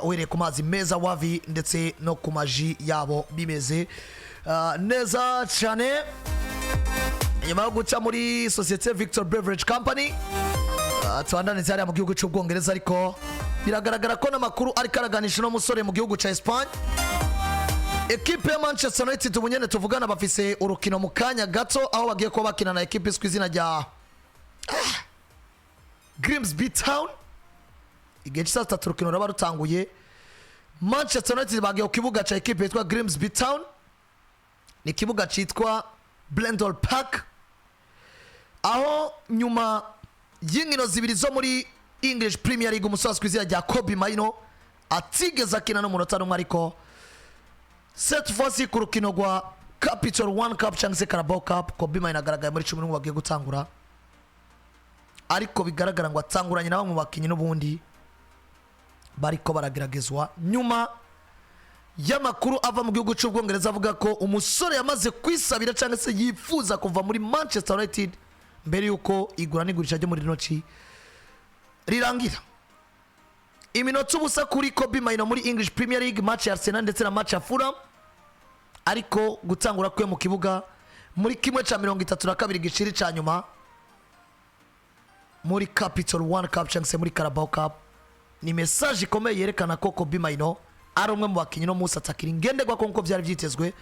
uhereye ku mazi meza wavi ndetse no ku maji yabo bimeze neza cyane. Nyuma yo guca muri Societe Victor Beverage Company twandaniza hariya mu gihugu cy'Ubwongereza, ariko biragaragara ko n'amakuru ari karaganisha no musore mu gihugu cya Espagne. Ekipe ya Manchester United ubunyene tuvugana bafise urukino mu kanya gato aho bagiye kuba bakina na ekipe izwi izina rya Grimsby Town. Igihe cy'isa 3 urukino raba rutanguye. Manchester United bagiye ku kibuga cya ekipe yitwa Grimsby Town, ni kibuga cyitwa Blendall Park, aho nyuma y'inkino zibiri zo muri English Premier League umusaza kwizira rya Kobe Mainoo atigeze akina no munota n'umwe, ariko cette fois-ci ku rukino rwa Capital One Cup cyangwa se Carabao Cup Kobe Mainoo agaragaye muri 11 bagiye gutangura, ariko bigaragara ngo atanguranye na bamwe bakinyi n'ubundi bariko barageragezwa nyuma y'amakuru ava mu gihugu cy'Ubwongereza avuga ko umusore yamaze kwisabira cyangwa se yifuza kuva muri Manchester United mbere yuko igura n'igurisha ryo muri noci rirangira. Iminota ubusa kuri Kobe Mainoo muri English Premier League, match ya Arsenal ndetse na match ya Fulham, ariko gutangura kwe mu kibuga muri kimwe cya 32 giciri cya nyuma muri Capital One Cup cyangwa se muri Carabao Cup ni message ikomeye yerekana ko Kobe Mainoo ari umwe mu bakinyi no musa atakira ingendegwa ko nko byari byitezwe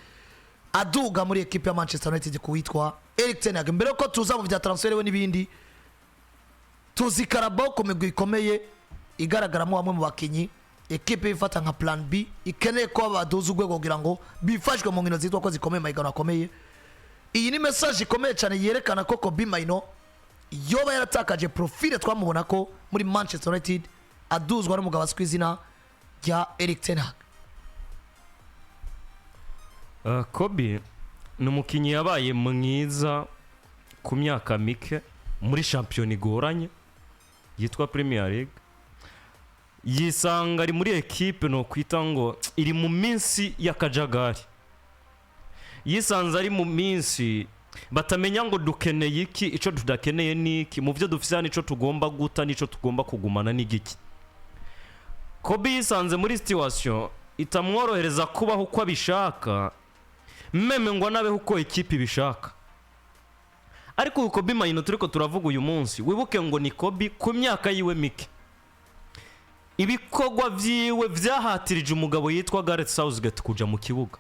aduga muri ekipe ya Manchester United kuwitwa Erik ten Hag. Mbere ko tuza mu bya transfer we n'ibindi, tuzi Carabao ko migwi ikomeye igaragaramo bamwe mu bakinyi ekipe ifata nka plan B ikeneye ko baduza urwego kugira ngo bifashwe mu nkino zitwa ko zikomeye mayigano akomeye. Iyi ni message ikomeye cyane yerekana ko Kobe Mainoo yoba yaratakaje profile twamubona ko muri Manchester United aduzwa n'umugabo azwi izina rya Erik ten Hag. Kobe ni umukinnyi yabaye mwiza ku myaka mike muri shampiyona igoranye yitwa Premier League, yisanga ari muri ekipe no kwita ngo iri mu minsi y'akajagari, yisanze ari mu minsi batamenya ngo dukeneye iki, ico tudakeneye niki, mu byo dufise nico tugomba guta nico tugomba kugumana n'igiki. Kobe yisanze muri situation itamworohereza kubaho uko abishaka, meme ngo nabe uko ekipe bishaka. Ariko Kobe Mainoo turiko turavuga uyu munsi, wibuke ngo ni Kobe ku myaka yiwe mike, ibikogwa vyiwe vyahatirije umugabo yitwa Gareth Southgate kuja mu kibuga,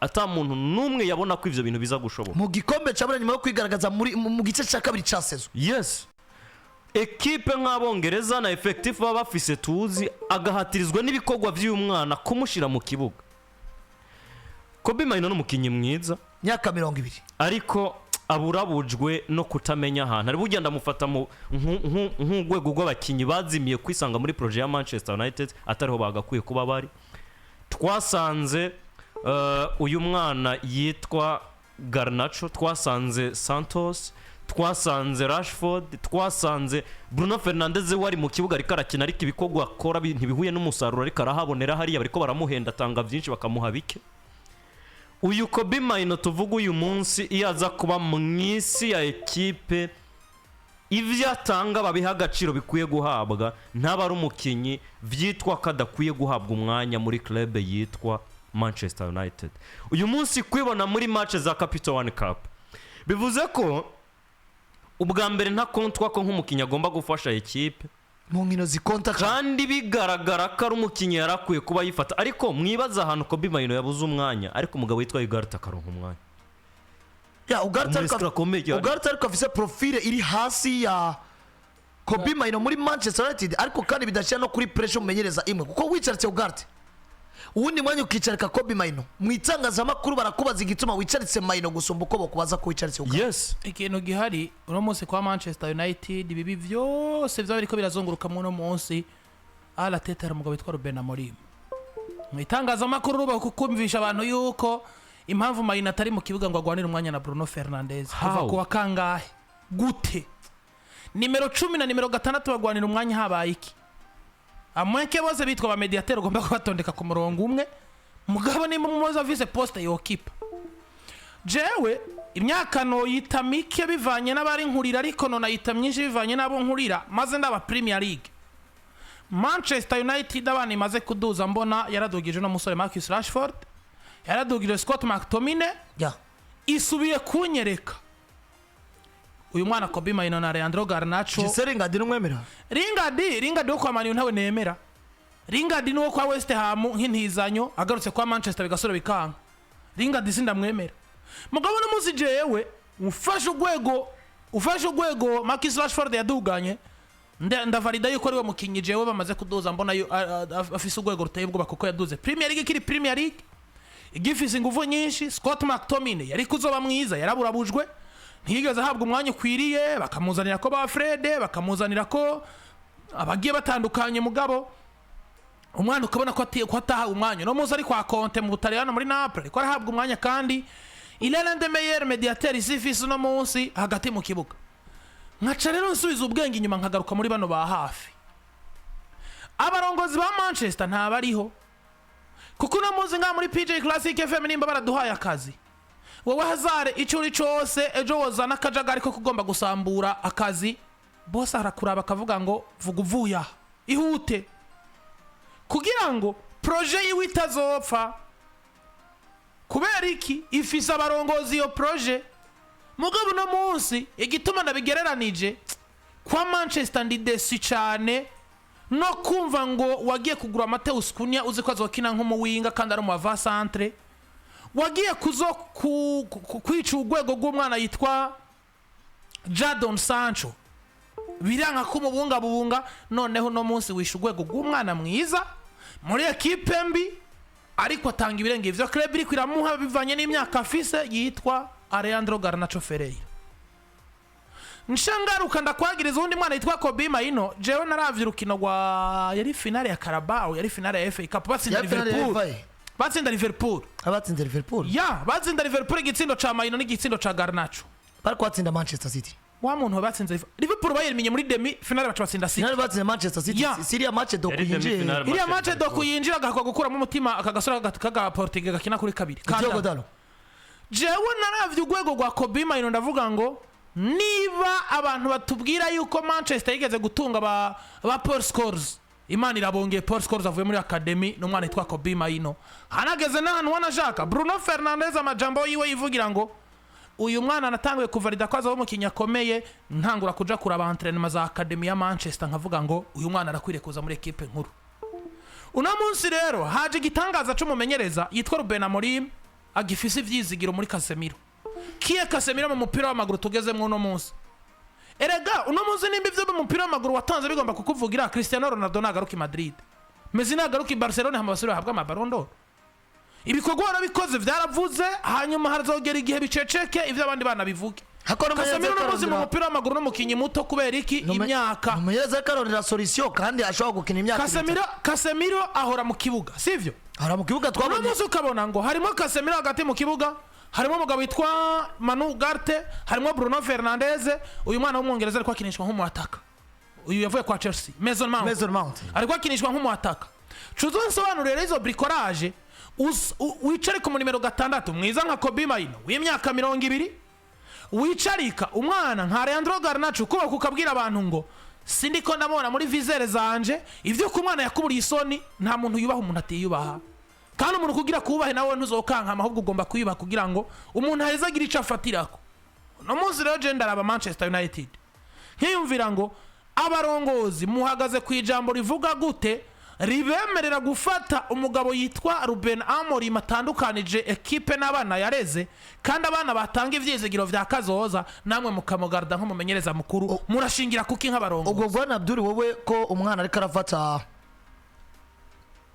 ata muntu numwe yabona ko ivyo bintu biza gushoboka mu gikombe cyabura nyuma yo kwigaragaza mu gice cya kabiri cya sezo. Yes, ekipe nk'Abongereza na effective baba bafise tuzi agahatirizwa n'ibikogwa vy'uyu mwana kumushira mu kibuga. Kobe Mainoo n'umukinyi mwiza myaka 20, ariko aburabujwe no kutamenya ahantu ari bugenda mufata mu nk'ugwego rw'abakinyi bazimiye kwisanga muri projet ya Manchester United atariho bagakwiye kuba bari. Twasanze uyu mwana yitwa Garnacho, twasanze Santos, twasanze Rashford, twasanze Bruno Fernandes wari mu kibuga ariko arakina, ariko ibikogwa akora ntibihuye n'umusaruro, ariko arahabonera hariya bariko baramuhenda atanga byinshi bakamuha bike. Uyu Kobe Mainoo tuvuga uyu munsi iyaza kuba mwisi ya ekipe ivyo atanga babiha agaciro bikwiye guhabwa, ntaba ari umukinyi vyitwa kadakwiye guhabwa umwanya muri club yitwa Manchester United. Uyu munsi kwibona muri match za Capital One Cup bivuze ko ubwa mbere nta kontwa ko nk'umukinyi agomba gufasha ekipe mu nkino zikonta, kandi bigaragara ko ari umukinyi yarakwiye kuba yifata. Ariko mwibaza ahantu Kobe Mainoo yabuze umwanya, ariko umugabo witwa Ugarte akaronka umwanya. Ya Ugarte ariko afise profile iri hasi ya Kobe Mainoo muri Manchester United, ariko kandi bidashira no kuri pressure mumenyereza imwe, kuko wicaritse Ugarte ubundi mwanya ukicarika Kobe Mainoo mwitangazamakuru barakubaza igituma wicaritse Mainoo gusumba uko bokubaza ko wicaritse Ugarte. Yes, ikintu gihari uno munsi kwa Manchester United bibi byose byaba biriko birazunguruka mu no munsi ala tetera umugabo witwa Ruben Amorim mwitangazamakuru ruba kukumvisha abantu yuko impamvu Mainoo atari mu kibuga ngo agwanire umwanya na Bruno Fernandes kuva kuwa kangahe gute nimero 10 na nimero 6 bagwanira umwanya habaye iki? Amweke bose bitwa ba mediateur ugomba kubatondeka ku murongo umwe, mugabo ni mumoza vice poste yo keep. Jewe imyaka no yitamike bivanye n'abari nkurira, ariko no nayita myinshi bivanye nabo nkurira maze ndaba Premier League. Manchester United abana imaze kuduza mbona yaradugije no musore Marcus Rashford, yaradugije Scott McTominay, isubiye kunyereka uyu mwana Kobe Mainoo na Leandro Garnacho. Jise Lingard n'umwemera? Lingard wo kwa Man U ntawe nemera. Lingard ni wo kwa West Ham nk'intizanyo agarutse kwa Manchester bigasoro bikanga. Lingard sindamwemera. Mugabo n'umuzi jewe ufashe ugwego Marcus Rashford yaduganye ndavalida yuko ari we mukinyi jewe bamaze kuduza mbona afise ugwego ruteye ubwoba kuko yaduze Premier League kiri Premier League igifise ingufu nyinshi. Scott McTominay yari kuzoba mwiza yaraburabujwe ntiyigeze ahabwa umwanya ukwiriye, bakamuzanira ko ba Fred, bakamuzanira ko abagiye batandukanye, mugabo umwana ukabona ko ataha umwanya no muzi ari kwa Conte mu Butaliyano muri Napoli ko arahabwa umwanya, kandi il est l'un des meilleurs médiateurs ici no munsi hagati mu kibuga. Nkaca rero nsubiza ubwenge inyuma nkagaruka muri bano ba hafi. Abarongozi ba Manchester ntabariho kuko no muzi nga muri PJ Classic FM nimba baraduhaye akazi. Wowe Hazare icuri cyose ejo wozana akajagari ko kugomba gusambura akazi, boss arakuraba akavuga ngo vuga uvuya ihute kugira ngo projet yiwe itazopfa. Kubera iki ifise abarongozi yo projet, mugabo no munsi igituma nabigereranije kwa Manchester ndidesi cyane no kumva ngo wagiye kugura Mateus Cunha uzi ko azokina nk'umuwinga kandi ari mu ava centre, wagiye kuzo kwica ugwego rw'umwana yitwa Jadon Sancho biranga kumubungabunga, noneho no munsi wisha ugwego rw'umwana mwiza muri equipe mbi ariko atanga ibirenge ivyo club iri kwiramuha bivanye n'imyaka afise yitwa Leandro Garnacho Ferreira. Nshangaruka ndakwagiriza undi mwana yitwa Kobe Mainoo, jewe naravye urukino rwa yari finale ya Carabao, yari finale ya FA Cup batsinda Liverpool. Batsinda Liverpool. Batsinda Liverpool igitsindo ca Mainoo n'igitsindo ca Garnacho. Bari kwatsinda Manchester City. Wa muntu batsinze Liverpool bayirminye muri demi finale baca batsinda City. Finale batsinze Manchester City. Siriya match do kuyinjira. Iriya match do kuyinjira gakwa gukuramo umutima akagasora kaga Portugal gakina kuri kabiri. Kandi jewe naravye ugwego rwa Kobe Mainoo ndavuga ngo niba abantu batubwira yuko Manchester yigeze gutunga ba Paul Scholes, Imana irabongeye Paul Scholes avuye muri academy n'umwana yitwa Kobe Mainoo, hanageze n'ahantu wanashaka Bruno Fernandes amajambo yiwe yivugira ngo uyu mwana natanguye kuvalida kwaza wo mukinya Akomeje, ntangura kuja kuraba entraînement za academy ya Manchester nkavuga ngo uyu mwana arakwiriye kuza muri equipe nkuru. Una munsi rero haje gitangaza cyo mumenyereza yitwa Ruben Amorim agifise ivyizigiro muri Casemiro. Kiye Casemiro mu mupira w'amaguru tugezemwe uno munsi. Erega uno munsi nimba ivyo mu mupira w'amaguru watanze bigomba kukuvugira Cristiano Ronaldo nagaruka Madrid, Messi nagaruka Barcelona hamabasiro habwa amabaron d'or. Ibikorwa barabikoze vyaravuze, hanyuma harazogera igihe biceceke ivyo abandi bana bivuge. Casemiro no munsi mu mupira w'amaguru no mukinyi muto kubera iki imyaka. Umunyeza karondera solution kandi ashobora gukina imyaka. Casemiro ahora mu kibuga, sivyo? Ahora mu kibuga twabonye. Uno munsi ukabona ngo harimo Casemiro hagati mu kibuga, harimo umugabo witwa Manu Garte, harimo Bruno Fernandes, uyu mwana w'umwongereza ariko akinishwa nk'umuataka. Uyu yavuye kwa Chelsea, Mason Mount. Ariko akinishwa nk'umuataka. Chuzo nsobanurira izo bricolage, wicare ku numero 6 mwiza nka Kobe Mainoo w'imyaka 20, wicarika umwana nka Leandro Garnacho kuba kukabwira abantu ngo sindiko ndabona muri visere zanje ivyo ku mwana yakuburiye isoni, nta muntu yubaha umuntu atiyubaha. Kandi umuntu kugira kubahe nawe ntuzokanka amahubwo ugomba kuyubaha kugira ngo umuntu ahezagira ico afatirako. No munsi rero je ndaraba Manchester United nkiyumvira ngo abarongozi muhagaze ku ijambo rivuga gute ribemerera gufata umugabo yitwa Ruben Amorim atandukanije equipe n'abana yareze, kandi abana batanga ivyizigiro vya kazoza namwe mukamugarda nko mumenyereza mukuru murashingira kuki nk'abarongozi. Ubwo bwana Abdul wowe ko umwana ariko arafata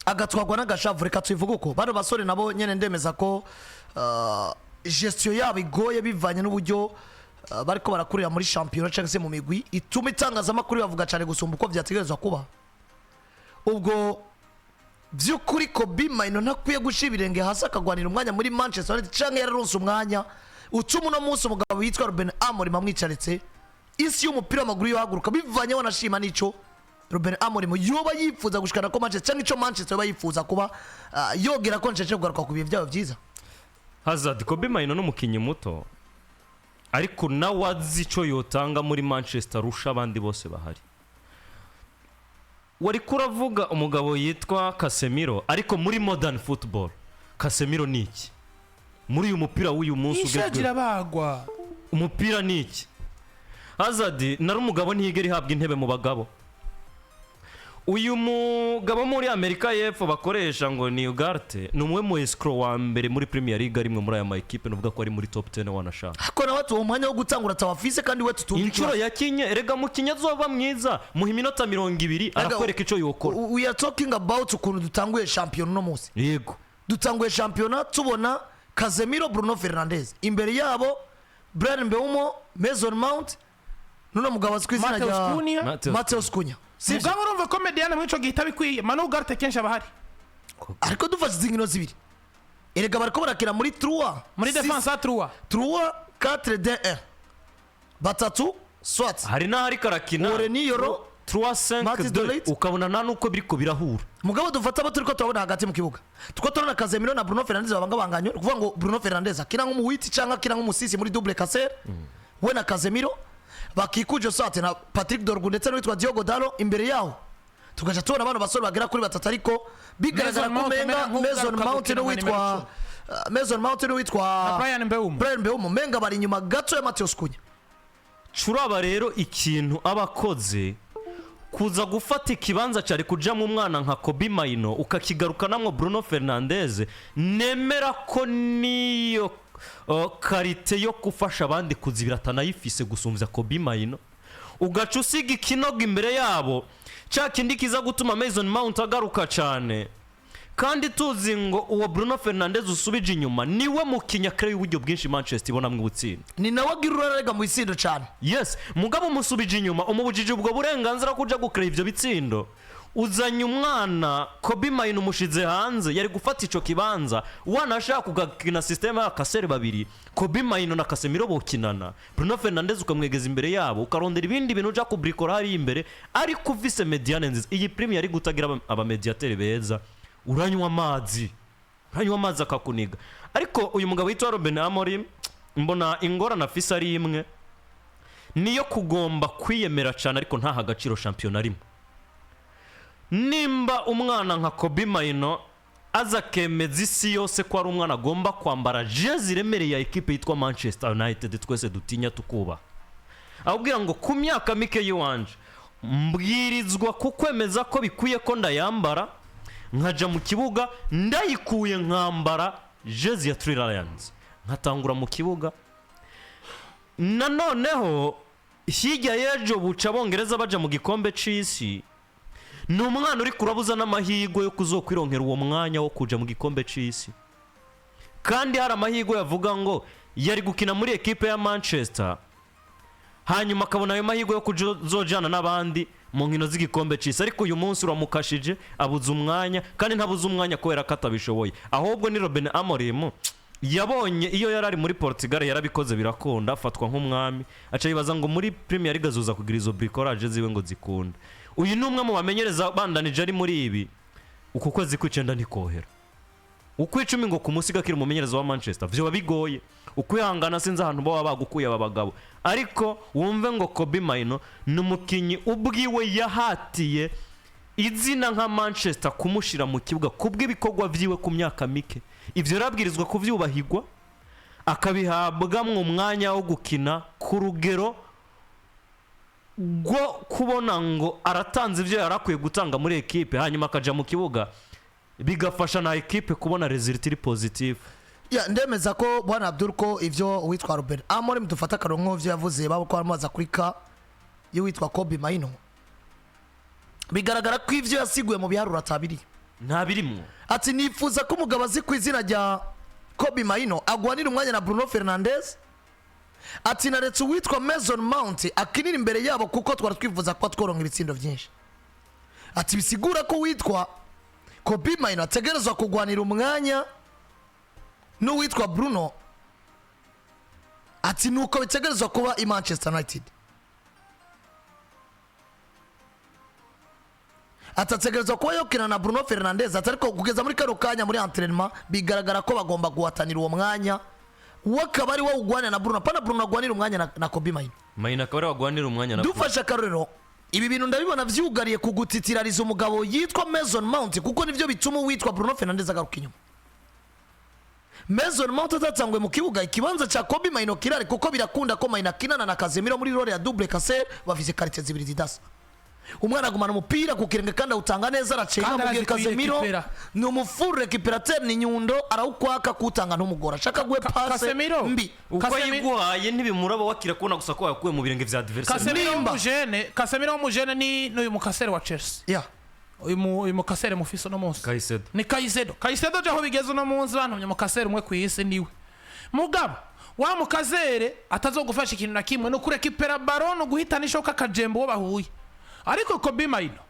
agatwagwa n'agashavu, reka tubivuga uko bano basore nabo nyene ndemeza ko gestion yabo igoye bivanye n'uburyo bariko barakurira muri championnat cyangwa se mu migwi ituma itangazamakuru bavuga cyane gusumba uko vyategerezwa kuba. Ubwo vy'ukuri Kobe Mainoo ntakwiye gushira ibirenge hasi akagwanira umwanya muri Manchester United canke yararonse umwanya utuma uno munsi umugabo yitwa Ruben Amorim amwicaritse isi y'umupira w'amaguru yohaguruka bivanye wanashima n'ico Ruben Amorim yoba yifuza gushikana ko Manchester canke ico Manchester yoba yifuza kuba yogera ko nshece kugaruka ku bihe byabo byiza. Hazard Kobe Mainoo n'umukinyi muto ariko nawe azi ico yotanga muri Manchester rusha abandi bose bahari. wari kuravuga umugabo yitwa Casemiro ariko muri modern football Casemiro ni iki muri uyu mupira w'uyu munsi ishagira bagwa umupira ni iki Hazard nari umugabo ntiyigera ihabwa intebe mu bagabo uyu mugabo muri Amerika y'Epfo bakoresha ngo ni Ugarte ni umwe mu escrow wa mbere muri Premier League arimwe muri aya ma equipe nuvuga ko ari muri top 10 wanashaka ako na watu umwanya wo gutangura tawafise kandi we tutumvikira inshuro yakinye erega mu kinya zoba mwiza mu minota 20 arakwereka ico yokora we are talking about ukuntu dutanguye champion no munsi yego dutanguye champion tubona Casemiro Bruno Fernandes imbere yabo Brian Mbeumo Mason Mount nuno mugabo azkwizina rya Mateus Cunha mugabo urumva ko Mediane mwico gihita bikwiye Manu Ugarte kenshi abahari ariko dufashe zingino zibiri erega bariko barakira muri 3 muri defense 3 4-4-2-1 batatu swat hari na hari karakina Oreniyoro 3-5-2 ukabona nta nuko biriko birahura mugabo dufata abo turiko turabona hagati mu kibuga tuko turabona Casemiro na Bruno Fernandes babangabanganye kuvuga ngo Bruno Fernandes akina nk'umuhiti cyangwa akina nk'umusisi muri double casser we na Casemiro bakikuje Sosthene na Patrick Dorgu ndetse n'uwitwa Diogo Dalo imbere yaho tugaca tubona abantu basore bagera kuri batatu ariko bigaragara ko menga Mason Mount n'uwitwa Brian Mbeumo menga bari inyuma gato ya Mateus Cunha curaba rero ikintu abakoze kuza gufata ikibanza cyari kuja mu mwana nka Kobe Mainoo ukakigarukanamwo Bruno Fernandes nemera ko niyo karite yo gufasha abandi kuzibiratana yifise gusumvya Kobe Mainoo ugaca usiga ikinogo imbere yabo cya kindi kiza gutuma Mason Mount agaruka cyane kandi tuzi ngo uwo Bruno Fernandes usubije inyuma niwe mukinya kare y'uburyo bwinshi Manchester ibona mu butsinda ni nawe agirura rega mu bitsindo cyane yes mugabo musubije inyuma umubujije ubwo burenganzira kuja gukora ivyo bitsindo uzanye umwana Kobe Mainoo umushize hanze yari gufata ico kibanza wanashaka kugakina system ya Kasere babiri Kobe Mainoo na Casemiro bokinana Bruno Fernandes ukamwegeza imbere yabo ukarondera ibindi bintu uja kubrikora hari imbere ariko uvise Mediane nziza iyi Premier League utagira aba mediateur beza uranywa amazi akakuniga ariko uyu mugabo yitwa Ruben Amorim mbona ingorane afise ari imwe niyo kugomba kwiyemera cyane ariko nta hagaciro championnat rimwe nimba umwana nka Kobe Mainoo aza kemeza isi yose ko ari umwana agomba kwambara jezi iremereye ya ekipe yitwa Manchester United twese dutinya tukuba ahubwira ngo ku myaka mike yiwanje mbwirizwa kukwemeza ko bikwiye ko ndayambara nkaja mu kibuga ndayikuye nkambara jezi ya Three Lions nkatangura mu kibuga nanoneho hirya y'ejo buca bongereza baja mu gikombe c'isi ni umwana uri kurabuza n'amahirwe yo kuzokwironkera uwo mwanya wo kuja mu gikombe c'isi kandi hari amahirwe yavuga ngo yari gukina muri ekipe ya Manchester hanyuma akabona ayo mahirwe yo kuzojana n'abandi mu nkino z'igikombe c'isi ariko uyu munsi uramukashije abuza umwanya kandi ntabuza umwanya kubera ko atabishoboye ahubwo ni Ruben Amorim yabonye iyo yarari muri Portugal yarabikoze birakunda afatwa nk'umwami aca yibaza ngo muri Premier League azuza kugira izo bricolage ziwe ngo zikunda uyu ni umwe mu bamenyereza bandanije ari muri ibi uko kwezi kw'icenda nikohera uko 10 ngo kumusiga kiri umumenyereza wa Manchester vyo bigoye ukwihangana sinzi ahantu baba bagukuye aba bagabo ariko wumve ngo Kobe Mainoo numukinyi ubwiwe yahatiye izina nka Manchester kumushira mu kibuga kubw'ibikogwa vyiwe ku myaka mike ivyo rabwirizwa kuvyubahirwa akabihabwa mu mwanya wo gukina ku rugero go kubona ngo aratanze ivyo yarakwiye gutanga muri ekipe hanyuma akaja mu kibuga bigafasha na ekipe kubona result positive ya ndemeza ko bwana Abdul ko ivyo witwa Ruben Amorim dufata karonko vyo yavuze babo ko amaza kurika yo witwa Kobe Mainoo bigaragara ko ivyo yasiguye mu biharura tabiri nta birimwo ati nifuza ko umugabo azi ku izina rya Kobe Mainoo agwanira umwanya na Bruno Fernandes ati naretse uwitwa Mason Mount akinira imbere yabo kuko twara twifuza ko tworonka ibitsindo byinshi ati bisigura ko witwa Kobe Mainoo ategerezwa kugwanira umwanya n'uwitwa Bruno ati nuko bitegerezwa kuba i Manchester United atategerezwa kuba yokina na Bruno Fernandes atariko kugeza muri kano kanya muri entraînement bigaragara ko bagomba guhatanira uwo mwanya wakabari wo ugwana na Bruno pana Bruno agwanira umwanya na Kobe Mainoo akaba ari wagwanira umwanya na dufasha karorero ibi bintu ndabibona vyugariye kugutitirariza umugabo yitwa Mason Mount kuko nivyo bituma witwa Bruno Fernandes agaruka inyuma. Mason Mount atatangwe mu kibuga ikibanza cha Kobe Mainoo kirari kuko birakunda ko Mainoo akinana na Casemiro muri role ya double Casemiro bafise karite zibiri zidasa. Umwana agumana umupira ku kirenge kandi utanga neza aracenga mu gihe Casemiro ni umufure récupérateur ni Nyundo arawukwaka kutanga n'umugora ashaka gwe passe mbi uko yiguhaye ntibimuraba wakira kubona gusa ko yakuye mu birenge vya adversaire. Casemiro mujene ni uyu mukasere wa Chelsea. Yeah. Uyu mukasere mufiso no munsi. Caicedo. Ni Caicedo jaho bigeze no munsi bantumye mukasere umwe kwisi niwe. Mugabo wa mukazere atazogufasha ikintu na kimwe no kureka ipera baron guhitana ishoka kajembo bahuye. Ariko Kobe Mainoo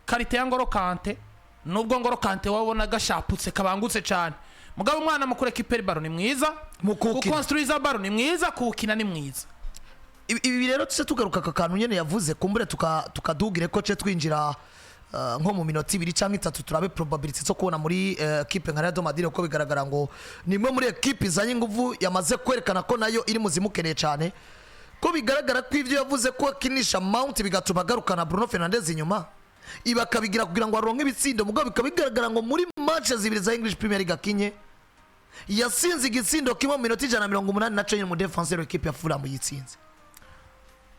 karite ya Ngolo Kante nubwo Ngolo Kante wabona gashaputse kabangutse cyane mugabo umwana mukureka ipera baron ni mwiza mu construiza baron ni mwiza kukina ni mwiza. Ibi rero tuse tugaruka kakantu nyene yavuze kumbure tukadugire ko ce twinjira nko mu minota 2 cyangwa 3 turabe probability zo kubona muri equipe nka Real Madrid ko bigaragara ngo nimwe muri equipe zanye nguvu yamaze kwerekana ko nayo iri muzimukeneye cyane ko bigaragara ko ivyo yavuze ko akinisha Mount bigatuma garukana Bruno Fernandes inyuma ibakabigira kugira ngo aronke ibitsindo mugabo bikabigaragara ngo muri match zibiri za English Premier League akinye yasinze igitsindo kimwe mu minota 180 na cyo mu defenseur equipe ya Fulham yitsinze.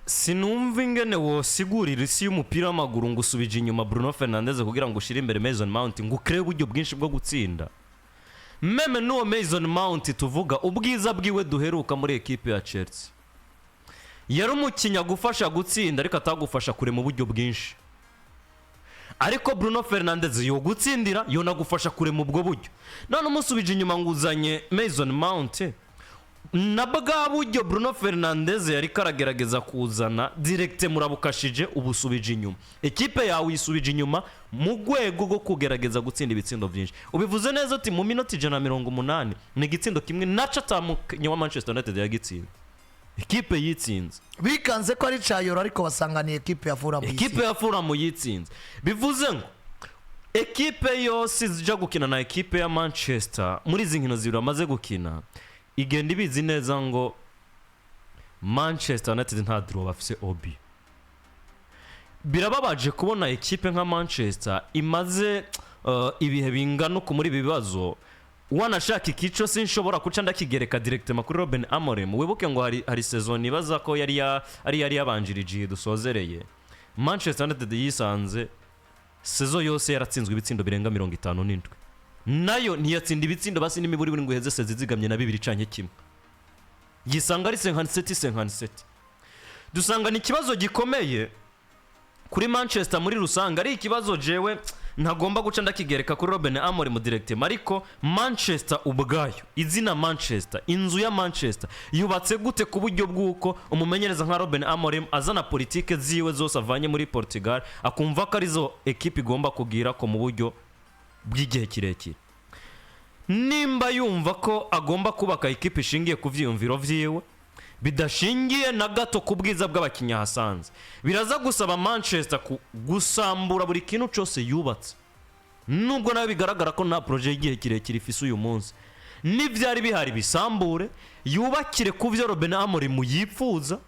Sinumva ingene wosigurira isi y'umupira w'amaguru ngo usubije inyuma Bruno Fernandes kugira ngo ushire imbere Mason Mount ngo ukre uburyo bwinshi bwo gutsinda. Meme no Mason Mount tuvuga ubwiza bwiwe duheruka muri equipe ya Chelsea. Yari umukinya gufasha gutsinda ariko atagufasha kure mu buryo bwinshi. Ariko Bruno Fernandes yo gutsindira yo nagufasha kure mu bwo buryo. None umusubije inyuma nguzanye Mason Mount na bwa buryo Bruno Fernandes yari karagerageza kuzana direct murabukashije ubusubije inyuma. Ekipe yawe isubije inyuma mu gwego go kugerageza gutsinda ibitsindo byinshi. Ubivuze neza ati mu minota 180 ni igitsindo kimwe naca tamunya wa Manchester United yagitsinda. Ekipe yitsinze bikanze ko ari cayoro ariko basanganiye ekipe ya Fulham yitsinze. Ekipe ya Fulham yitsinze bivuze ngo ekipe yose zija gukina na ekipe ya Manchester muri zinkino zibiri amaze gukina igenda ibizi neza ngo Manchester United nta draw bafise obi. Birababaje kubona ekipe nka Manchester imaze ibihe bingana ku muri bibazo wanashaka ikico sinshobora kuca ndakigereka direct makuru Ruben Amorim. Wibuke ngo hari season ibaza ko yari yabanjirije dusozereye Manchester United yisanze season yose yaratsinzwe ibitsindo birenga 57 nayo ntiyatsinda ibitsindo basi n'imiburi buri ngo heze sezigamye na 2 canke kimwe yisanga ari 57 dusanga ni kibazo gikomeye kuri Manchester muri rusanga ari ikibazo jewe ntagomba guca ndakigereka kuri Ruben Amorim direct ariko Manchester ubwayo izina Manchester inzu ya Manchester yubatse gute ku buryo bwuko umumenyereza nka Ruben Amorim azana politike ziwe zose avanye muri Portugal akumva ko arizo equipe igomba kugira ko mu buryo bw'igihe kirekire. Nimba yumva ko agomba kubaka equipe ishingiye ku vyiyumviro vyiwe bidashingiye na gato ku bwiza bw'abakinya hasanze biraza gusaba Manchester gusambura buri kintu cyose yubatse nubwo nawe bigaragara ko na projet y'igihe kirekire ifise uyu munsi n'ivyari bihari bisambure yubakire ku vyo Ruben Amorim yipfuza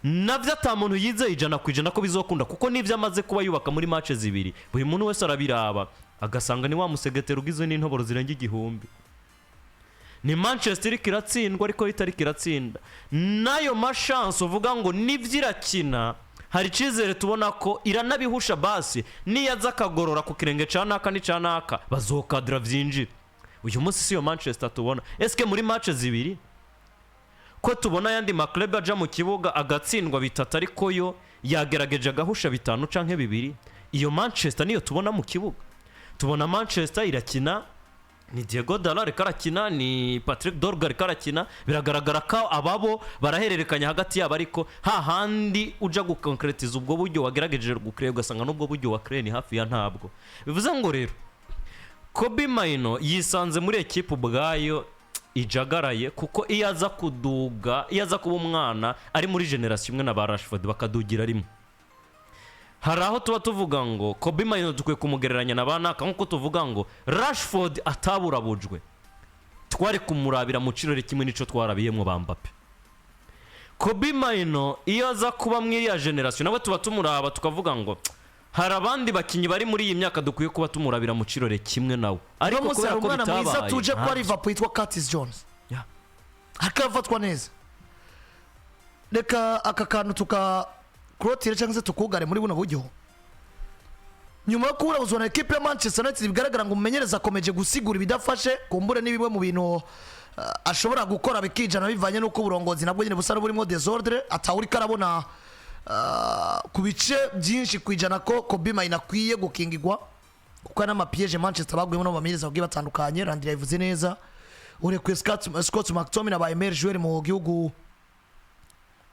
navyo atamuntu yizeye 100% ko bizokunda kuko nivyo amaze kuba yubaka muri match zibiri buri muntu wese arabiraba agasanga ni wa musegetero ugizwe n'intoboro zirenga igihumbi. Ni Manchester kiratsindwa ariko itari kiratsinda nayo mashance uvuga ngo nivyirakina hari cizere tubona ko iranabihusha basi niyaza akagorora ku kirenge canaka ni canaka bazokadra vyinjira. Uyu munsi siyo Manchester tubona eske muri match zibiri ko tubona yandi maklub aja mu kibuga agatsindwa bitatu ariko yo yagerageje agahusha bitanu canke bibiri. Iyo Manchester niyo tubona mu kibuga. Tubona Manchester irakina ni Diego Dalot karakina ni Patrick Dorgar karakina biragaragara ko ababo barahererekanya hagati yabo ariko hahandi uja gukonkretiza ubwo buryo wagerageje gukreba ugasanga n'ubwo buryo wa Crane hafi ya ntabwo. Bivuze ngo rero Kobe Mainoo yisanze muri equipe ubwayo ijagaraye kuko iyaza kuduga iyaza kuba umwana ari muri generation imwe na ba Rashford bakadugira rimwe. Hari aho tuba tuvuga ngo Kobe Mainoo dukwiye kumugereranya na banaka nkuko tuvuga ngo Rashford ataburabujwe twari kumurabira mu kirere kimwe nico twarabiyemwe ba Mbappe. Kobe Mainoo iyo aza kuba mwiriya generation nabo tuba tumuraba tukavuga ngo hari abandi bakinyi bari muri iyi myaka dukwiye kuba tumurabira mu cirore kimwe nawe ariko kubera ko bitabaye mwiza tuje kwa Liverpool yitwa Curtis Jones akafatwa neza reka aka kantu tuka crotire cyangwa se tukugare muri buno buryo nyuma yo kubura buzona equipe ya Manchester United bigaragara ngo umenyereza Akomeje gusigura ibidafashe kumbure n'ibimwe mu bintu ashobora gukora bikijana bivanye nuko uburongozi nabwo nyine busara burimo desordre atawuri karabona ku bice byinshi kwijana ko Kobe Mainoo akwiye gukingirwa kuko n'amapiège Manchester bagwemo no bamenyereza bagiye batandukanye Landry yavuze neza ure ku Scott McTominay abaye meilleur joueur mu gihugu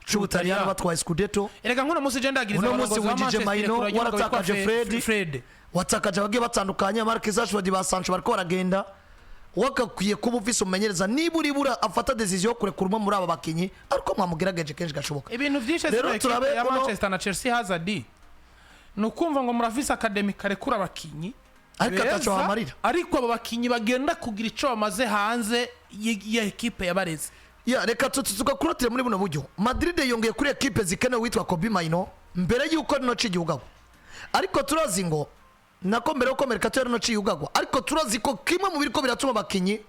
cy'Ubutaliyani batwaye Scudetto erega nk'uno munsi je ndagiriza abarongozi ba Manchester Mainoo waratakaje Fred watakaje bagiye batandukanye Marcus Rashford ba Sancho bariko baragenda wakakwiye kuba ufise umenyereza nibura afata decision kure kuruma muri aba bakinyi ariko mwamugerageje kenshi gashoboka ibintu byinshi ya Manchester na Chelsea Hazard nukumva ngo murafise academy kare kura abakinyi ariko atacho amarira ariko aba bakinyi bagenda kugira ico bamaze hanze ya equipe yabareze ya reka tukakurotire muri buno buryo Madrid yongeye kuri equipe zikenewe witwa Kobe Mainoo mbere yuko no cigugagwa ariko turazi ngo nako mbere uko mercato no ciyugagwa ariko turazi ko kimwe mu biriko biratuma bakinyi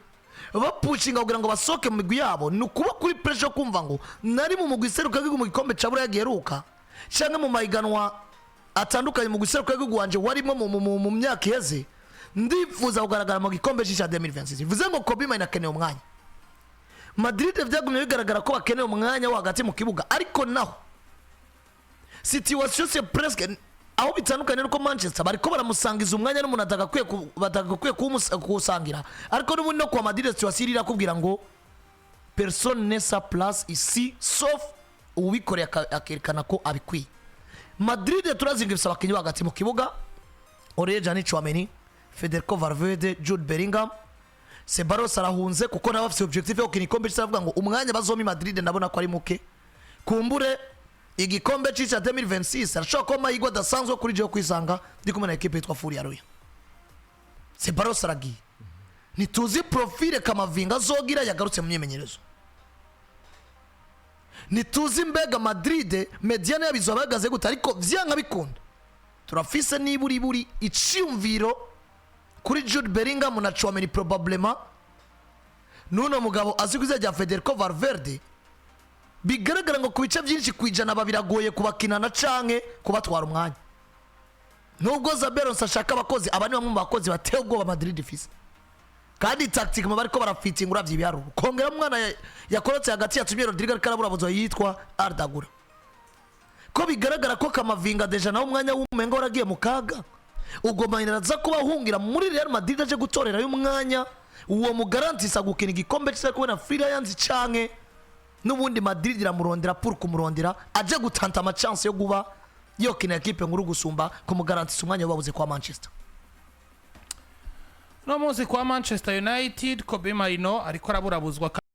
bapushinga kugira ngo basoke mu migwi yabo nukuba kuri pressure kumva ngo nari mu mugwi seruka mu gikombe cabura yageruka cyangwa mu mayiganwa atandukanye mu guseruka wanje warimo mu myaka yeze ndifuza kugaragara mu gikombe cy'isha 2026 bivuze ngo Kobe Mainoo akeneye umwanya Madrid vyagumye bigaragara ko bakeneye umwanya wo hagati mu kibuga ariko naho situation c'est presque aho bitandukanye nuko Manchester bariko baramusangiza umwanya n'umuntu atagakwiye kuwusangira ariko n'ubundi no kwa Madrid situation irakubwira ngo personne ne sa place ici sauf ubikoreye akerekana ko abikwiye Madrid turazinga bisaba abakinyi hagati mu kibuga Orejani Chouameni Federico Valverde Jude Bellingham Sebaros arahunze kuko nabo bafite objectif yo gukina igikombe cy'avuga ngo umwanya bazomi Madrid ndabona ko ari muke kumbure igikombe cy'isha 2026 arashobora ko mahirwe adasanzwe kuri je kwisanga ndi kumwe na equipe yitwa Kuryamirwa Sebaros aragiye nituzi profile Camavinga zogira yagarutse mu myemenyerezo nituzi mbega Madrid mediane yabizo bagaze gute ariko vyanga bikunda turafise niburi iciyumviro kuri Jude Bellingham na Chouameni probablement nuno mugabo azikuze rya Federico Valverde bigaragara ngo kubica byinshi kwijana babiragoye kubakinana canke kubatwara umwanya nubwo Zaberos ashaka abakozi abani bamwe mu bakozi bateye ubwoba Madrid ifise kandi tactique mu bariko barafitinga uravye ibiharuro kongera umwana yakorotse hagati ya Tumye Rodrigo karaburabuzo yitwa Ardagura ko bigaragara ko Camavinga deja nawo umwanya w'umengo waragiye mu kaga ubwo Mainoo aza kuba ahungira muri Real Madrid aje gutorera y'umwanya uwo mugarantisa gukina igikombe cyose kubona free yanzi canke nubundi Madrid iramurondera pour kumurondera aje gutanta ama chance yo guba yo kina equipe nkuru gusumba kumugarantisa umwanya wabuze kwa Manchester no munsi kwa Manchester United Kobe Mainoo ariko araburabuzwa